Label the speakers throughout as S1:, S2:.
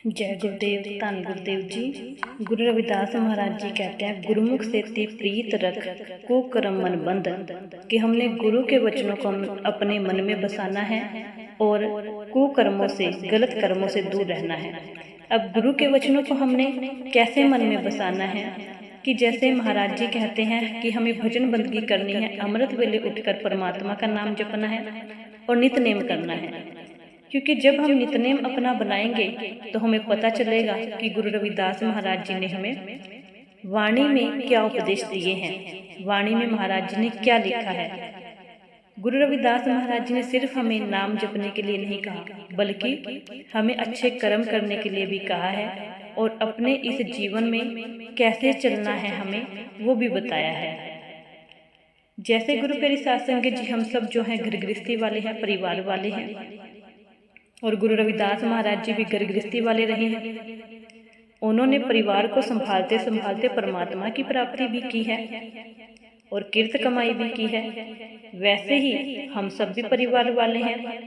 S1: जय गुरुदेव, धन गुरुदेव जी। गुरु रविदास महाराज जी कहते हैं, गुरुमुख से ती प्रीत रख को कर्म मन बंध, कि हमने गुरु के वचनों को अपने मन में बसाना है और कुकर्मों से, गलत कर्मों से दूर रहना है। अब गुरु के वचनों को हमने कैसे मन में बसाना है कि जैसे महाराज जी कहते हैं कि हमें भजन बंदगी करनी है, अमृत वेले उठकर परमात्मा का नाम जपना है और नितनेम करना है। क्योंकि जब हम नितनेम अपना बनाएंगे तो हमें पता चलेगा कि गुरु रविदास महाराज जी ने हमें वाणी में क्या उपदेश दिए हैं, वाणी में महाराज जी ने क्या लिखा है। गुरु रविदास महाराज जी ने सिर्फ हमें नाम जपने के लिए नहीं कहा, बल्कि हमें अच्छे कर्म करने के लिए भी कहा है और अपने इस जीवन में कैसे चलना है हमें वो भी बताया है। जैसे गुरु प्यारी साध संगत जी, हम सब जो हैं घर गृहस्थी वाले हैं, परिवार वाले हैं, और गुरु रविदास महाराज जी भी घर गृहस्थी वाले रहे हैं। उन्होंने परिवार को संभालते संभालते परमात्मा की प्राप्ति भी की है और कीर्त कमाई भी की है। वैसे ही हम सब भी परिवार वाले हैं,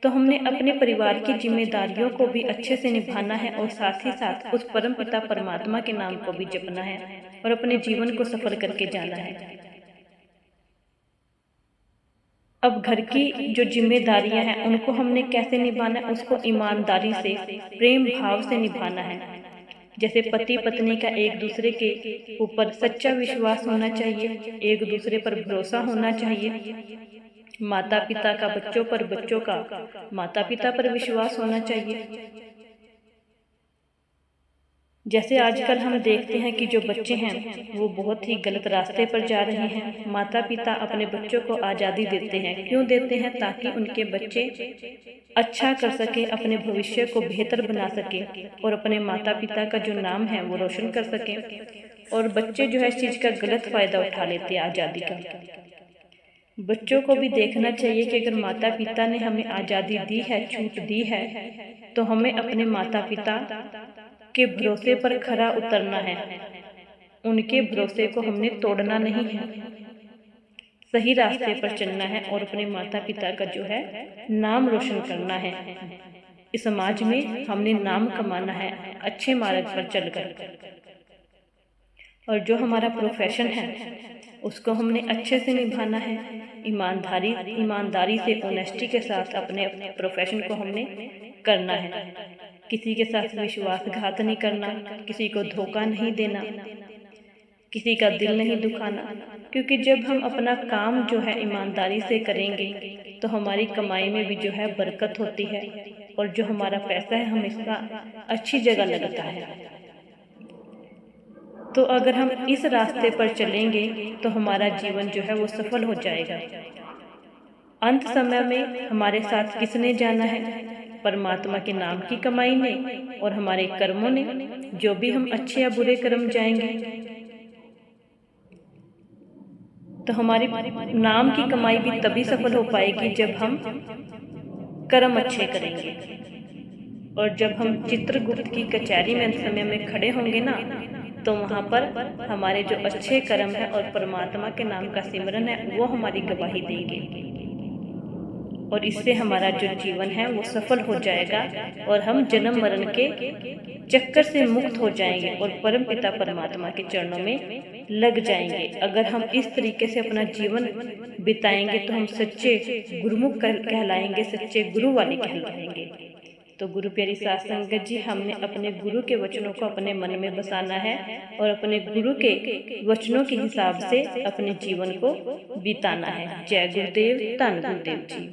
S1: तो हमने अपने परिवार की जिम्मेदारियों को भी अच्छे से निभाना है और साथ ही साथ उस परम पिता परमात्मा के नाम को भी जपना है और अपने जीवन को सफल करके जाना है। अब घर की जो जिम्मेदारियां हैं उनको हमने कैसे निभाना है, उसको ईमानदारी से, प्रेम भाव से निभाना है। जैसे पति पत्नी का एक दूसरे के ऊपर सच्चा विश्वास होना चाहिए, एक दूसरे पर भरोसा होना चाहिए। माता पिता का बच्चों पर, बच्चों का माता पिता पर विश्वास होना चाहिए। जैसे आजकल हम देखते हैं कि जो बच्चे हैं वो बहुत ही गलत रास्ते पर जा रहे हैं। माता पिता अपने बच्चों को आज़ादी देते हैं, क्यों देते हैं? ताकि उनके बच्चे अच्छा कर सके, अपने भविष्य को बेहतर बना सके और अपने माता पिता का जो नाम है वो रोशन कर सके। और बच्चे जो है इस चीज़ का गलत फ़ायदा उठा लेते हैं, आज़ादी का। बच्चों को भी देखना चाहिए कि अगर माता पिता ने हमें आज़ादी दी है, छूट दी है, तो हमें अपने माता पिता के भरोसे पर खरा उतरना है। उनके भरोसे को हमने तोड़ना नहीं है, सही रास्ते पर चलना है और अपने माता पिता का जो है नाम रोशन करना है। इस समाज में हमने नाम कमाना है अच्छे मार्ग पर चलकर। और जो हमारा प्रोफेशन है उसको हमने अच्छे से निभाना है, ईमानदारी से, ऑनेस्टी के साथ अपने प्रोफेशन को हमने करना है। किसी के साथ विश्वासघात नहीं करना, किसी को धोखा नहीं देना, किसी का दिल नहीं दुखाना। क्योंकि जब हम अपना काम जो है ईमानदारी से करेंगे तो हमारी कमाई में भी जो है बरकत होती है और जो हमारा पैसा है हमेशा अच्छी जगह लगता है। तो अगर हम इस रास्ते पर चलेंगे तो हमारा जीवन जो है वो सफल हो जाएगा। अंत समय में हमारे साथ किसने जाना है? परमात्मा के नाम की कमाई ने और हमारे कर्मों ने। जो भी हम अच्छे या बुरे कर्म जाएंगे तो हमारी नाम की कमाई भी तभी सफल हो पाएगी जब हम कर्म अच्छे करेंगे। और जब हम चित्रगुप्त की कचहरी में अंत समय में खड़े होंगे ना, तो वहाँ पर हमारे जो अच्छे कर्म है और परमात्मा के नाम का सिमरन है वो हमारी गवाही देंगे और इससे हमारा जो जीवन है वो सफल हो जाएगा और हम जन्म मरण के चक्कर से मुक्त हो जाएंगे और परम पिता परमात्मा के चरणों में लग जाएंगे। अगर हम इस तरीके से अपना जीवन बिताएंगे तो हम सच्चे गुरुमुख कहलाएंगे, सच्चे गुरु वाले कहलाएंगे। तो गुरु प्यारी साध संगत जी, हमने अपने गुरु के वचनों को अपने मन में बसाना है और अपने गुरु के वचनों के हिसाब से अपने जीवन को बिताना है। जय गुरुदेव, धन गुरुदेव जी।